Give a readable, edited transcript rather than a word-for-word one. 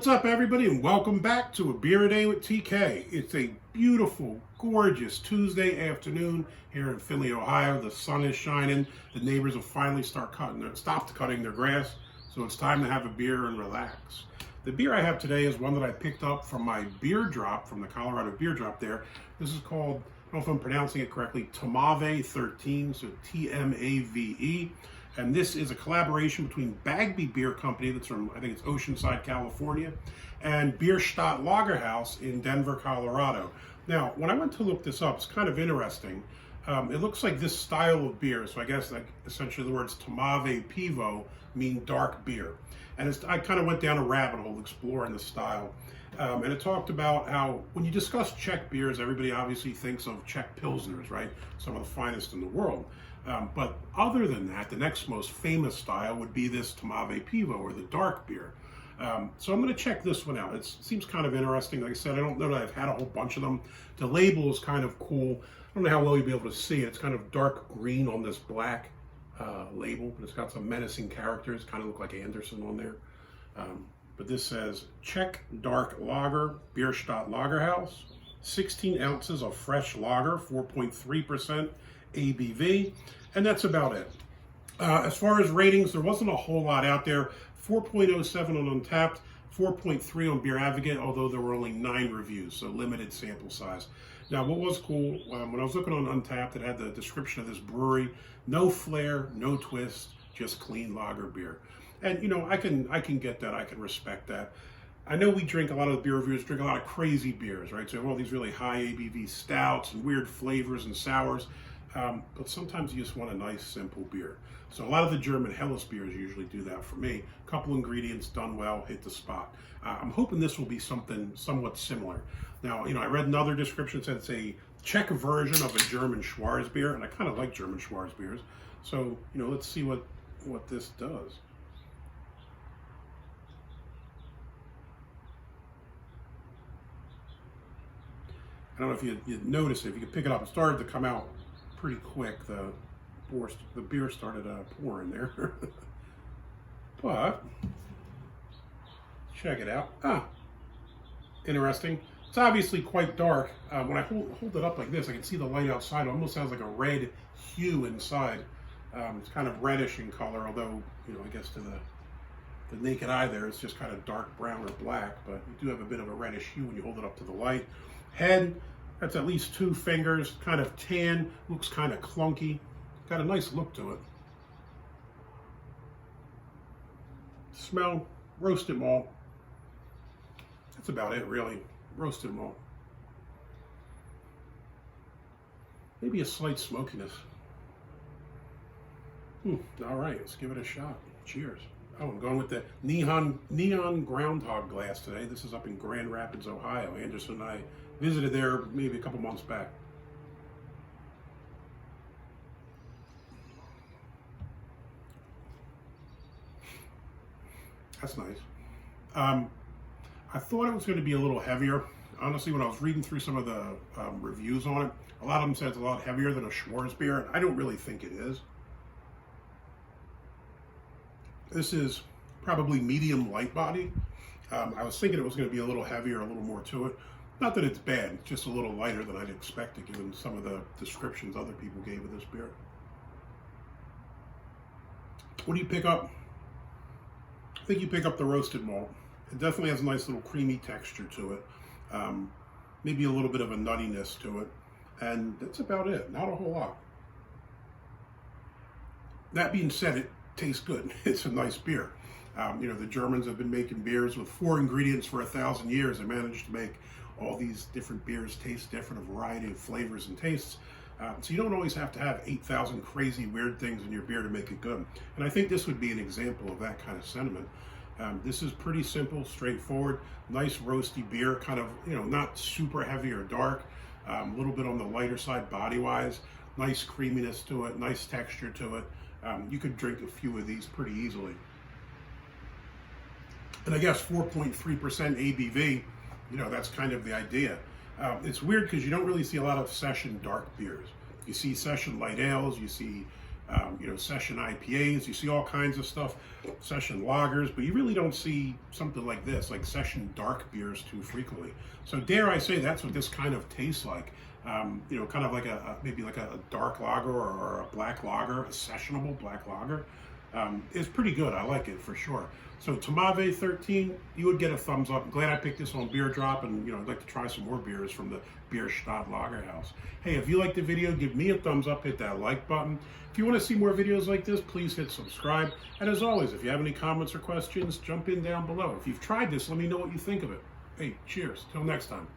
What's up, everybody, and welcome back to A Beer A Day with TK. It's a beautiful, gorgeous Tuesday afternoon here in Findlay, Ohio. The sun is shining. The neighbors have finally stopped cutting their grass, so it's time to have a beer and relax. The beer I have today is one that I picked up from my BeerDrop, from the Colorado BeerDrop there. This is called, I don't know if I'm pronouncing it correctly, Tmavé 13º, so T-M-A-V-E. And this is a collaboration between Bagby Beer Company, that's from, I think it's Oceanside, California, and Bierstadt Lagerhaus in Denver, Colorado. Now, when I went to look this up, it's kind of interesting. It looks like this style of beer, so I guess like essentially the words Tmavé Pivo mean dark beer. And I kind of went down a rabbit hole exploring the style. And it talked about how when you discuss Czech beers, everybody obviously thinks of Czech Pilsners, right? Some of the finest in the world. But other than that, the next most famous style would be this Tmavé Pivo, or the dark beer. So I'm going to check this one out. It seems kind of interesting. Like I said, I don't know that I've had a whole bunch of them. The label is kind of cool. I don't know how well you'll be able to see it. It's kind of dark green on this black label, but it's got some menacing characters. Kind of look like Anderson on there. But this says Czech Dark Lager, Bierstadt Lagerhaus, 16 ounces of fresh lager, 4.3% ABV, and that's about it. As far as ratings, there wasn't a whole lot out there. 4.07 on Untappd, 4.3 on Beer Advocate, although there were only 9 reviews, so limited sample size. Now, what was cool, when I was looking on Untappd, it had the description of this brewery: no flair, no twist, just clean lager beer. And you know, I can get that, I can respect that. I know we drink, a lot of the beer reviewers drink a lot of crazy beers, right? So all these really high ABV stouts and weird flavors and sours. But sometimes you just want a nice, simple beer. So a lot of the German Helles beers usually do that for me. A couple ingredients done well, hit the spot. I'm hoping this will be something somewhat similar. Now, you know, I read another description that said it's a Czech version of a German Schwarzbier, and I kind of like German Schwarzbiers. So, you know, let's see what this does. I don't know if you noticed it, if you could pick it up, it started to come out pretty quick. The beer started pouring there. But check it out. Interesting. It's obviously quite dark. When I hold it up like this, I can see the light outside. It almost sounds like a red hue inside. It's kind of reddish in color, although, you know, I guess to the naked eye there, it's just kind of dark brown or black, but you do have a bit of a reddish hue when you hold it up to the light. Head, that's at least 2 fingers, kind of tan, looks kind of clunky. Got a nice look to it. Smell, roasted malt. That's about it, really. Roasted malt. Maybe a slight smokiness. All right, let's give it a shot. Cheers. Oh, I'm going with the neon groundhog glass today. This is up in Grand Rapids, Ohio. Anderson and I visited there maybe a couple months back. That's nice. I thought it was going to be a little heavier. Honestly, when I was reading through some of the reviews on it, a lot of them said it's a lot heavier than a Schwarzbier, and I don't really think it is. This is probably medium light body. I was thinking it was going to be a little heavier, a little more to it. Not that it's bad, it's just a little lighter than I'd expected given some of the descriptions other people gave of this beer. What do you pick up? I think you pick up the roasted malt. It definitely has a nice little creamy texture to it. Maybe a little bit of a nuttiness to it. And that's about it, not a whole lot. That being said, it tastes good. It's a nice beer. You know, the Germans have been making beers with 4 ingredients for 1,000 years. They managed to make all these different beers taste different, a variety of flavors and tastes. So you don't always have to have 8,000 crazy weird things in your beer to make it good. And I think this would be an example of that kind of sentiment. This is pretty simple, straightforward, nice roasty beer, kind of, you know, not super heavy or dark, a little bit on the lighter side body-wise, nice creaminess to it, nice texture to it. You could drink a few of these pretty easily. And I guess 4.3% ABV, you know, that's kind of the idea. It's weird because you don't really see a lot of session dark beers. You see session light ales, you see session IPAs. You see all kinds of stuff, session lagers, but you really don't see something like this, like session dark beers too frequently. So dare I say that's what this kind of tastes like. Kind of like maybe like a dark lager or a black lager, a sessionable black lager. It's pretty good. I like it for sure. So Tmavé 13, you would get a thumbs up. I'm glad I picked this on BeerDrop, and I'd like to try some more beers from the Bierstadt Lagerhaus. Hey, if you liked the video, give me a thumbs up, hit that like button. If you want to see more videos like this, please hit subscribe. And as always, if you have any comments or questions, jump in down below. If you've tried this, let me know what you think of it. Hey, cheers. Till next time.